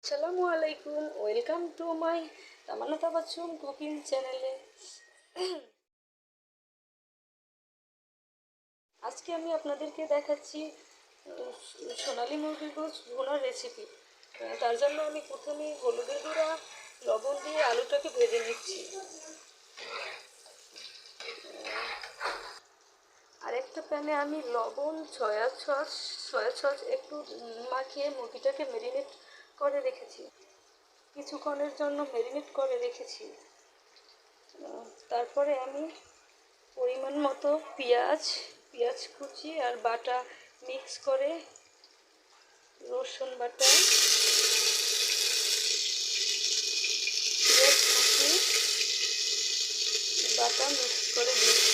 আসসালামু আলাইকুম, welcome to my Tamanna Tabassum cooking চ্যানেলে। আজকে আমি আপনাদেরকে দেখাচ্ছি সোনালি মুরগির গোশ ভুনার রেসিপি। তার জন্য আমি প্রথমে হলুদের গুঁড়া লবণ দিয়ে আলুটাকে ভেজে নিচ্ছি। আর একটা প্যানে আমি লবণ সয়া সস একটু মাখিয়ে মুরগিটাকে ম্যারিনেট করে রেখেছি, কিছুক্ষণের জন্য ম্যারিনেট করে রেখেছি। তারপরে আমি পরিমাণ মতো পেঁয়াজ কুচি আর বাটা মিক্স করে, রসুন বাটা, পেঁয়াজ কুচি বাটা মিক্স করে দিয়েছি,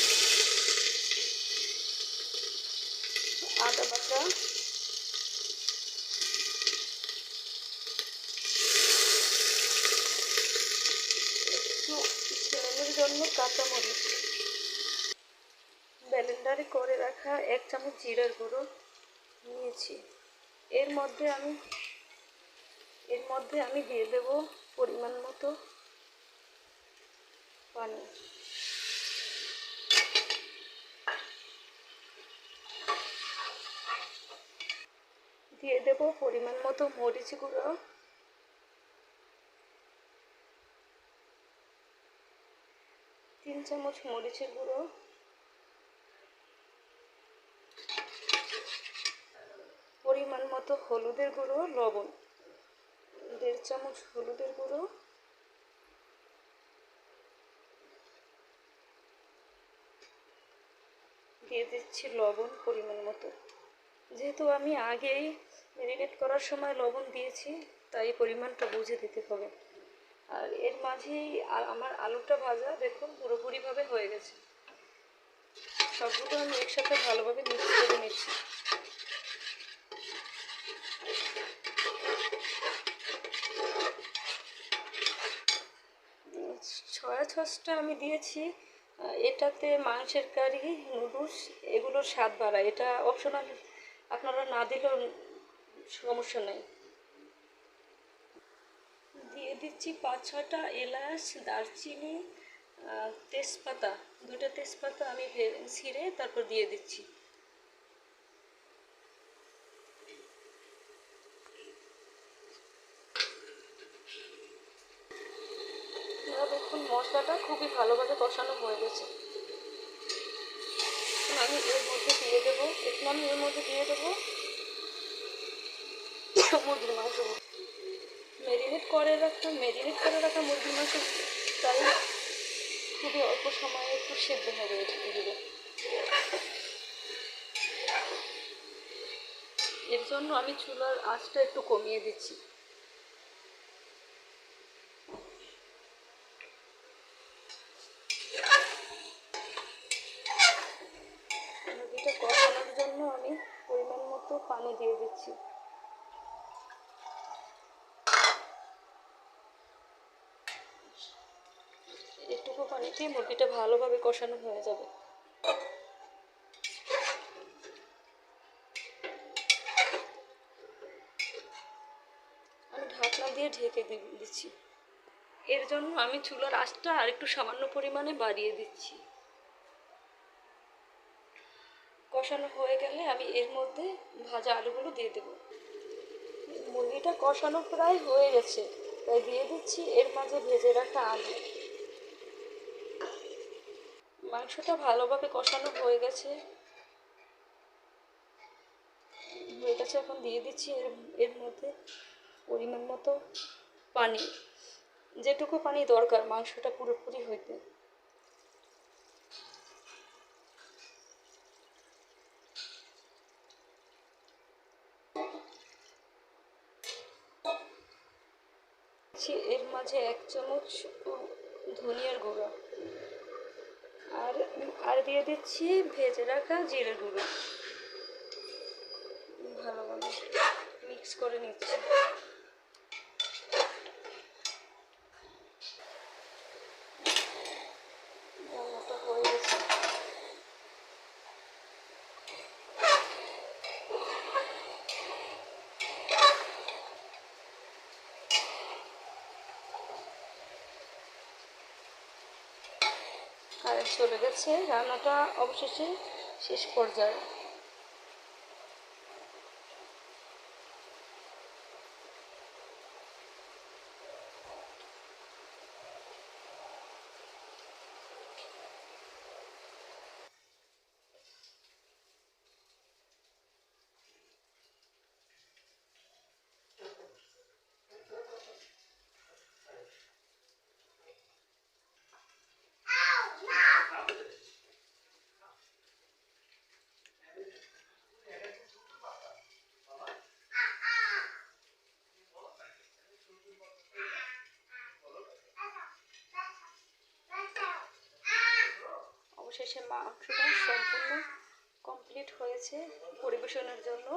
আদা বাটা, একটু ছেলেমের জন্য কাঁচামরিচ, ব্লেন্ডারে করে রাখা 1 চামচ জিরার গুঁড়ো নিয়েছি। এর মধ্যে আমি দিয়ে দেব পরিমাণ মতো পানি, দিয়ে দেব পরিমাণ মতো মরিচ গুঁড়ো, 3 চামচ মরিচের গুঁড়ো, পরিমাণ মতো হলুদের গুঁড়ো, লবণ 1.5 চামচ হলুদের গুঁড়ো, দিয়ে দিচ্ছি লবণ পরিমাণ মতো। যেহেতু আমি আগেই ম্যারিনেট করার সময় লবণ দিয়েছি, তাই পরিমাণটা বুঝে দিতে হবে। আর এর মাঝেই আমার আলুটা ভাজা দেখুন পুরোপুরিভাবে হয়ে গেছে। সবগুলো আমি একসাথে ভালোভাবে মিক্স করে নিচ্ছি। সয়া সসটা আমি দিয়েছি, এটাতে মাংসের কারি, নুডলস এগুলোর স্বাদ বাড়ায়। এটা অপশনাল, আপনারা না দিলেও সমস্যা নেই। দিয়ে দিচ্ছি 5-6টা এলাচ, দারচিনি, তেজপাতা, 2টা তেজপাতা আমি ছিঁড়ে তারপর দিয়ে দিচ্ছি। দেখুন মশলাটা খুবই ভালোভাবে কষানো হয়ে গেছে। আমি এর মধ্যে দিয়ে দেবো মুরগির মাংস। ম্যারিনেট করে রাখা মুরগির মাংস, তাই খুবই অল্প সময়ে একটু সেদ্ধ হবে এগুলো। এর জন্য আমি চুলার আঁচটা একটু কমিয়ে দিচ্ছি। মুরগিটা কষানোর জন্য আমি পরিমাণ মতো পানি দিয়ে দিচ্ছি। এটুকু পানিতে মুরগিটা ভালোভাবে কষানো হয়ে যাবে। আমি ঢাকনা দিয়ে ঢেকে দিচ্ছি। এর জন্য আমি চুলার আঁচটা আর একটু সামান্য পরিমাণে বাড়িয়ে দিচ্ছি। কষানো হয়ে গেলে আমি এর মধ্যে ভাজা আলুগুলো দিয়ে দেব। মুরগিটা কষানো প্রায় হয়ে গেছে, তাই দিয়ে দিচ্ছি এর মাঝে ভেজে রাখা আলু। মাংসটা ভালোভাবে কষানো হয়ে গেছে। এখন দিয়ে দিচ্ছি এর মধ্যে পরিমাণ মতো পানি, যেটুকু পানি দরকার মাংসটা পুরোপুরি হইতে। এর মাঝে 1 চামচ ধনিয়ার গুঁড়ো, আর দিয়ে দিচ্ছি ভেজে রাখা জিরের গুঁড়ো। ভালোভাবে মিক্স করে নিচ্ছি। রান্নাটা হয়ে গেছে। কারেন্ট চলে গেছে। রান্নাটা অবশেষে শেষ পর্যায়ে। অবশেষে মাংসটা সম্পূর্ণ কমপ্লিট হয়েছে পরিবেশনের জন্য।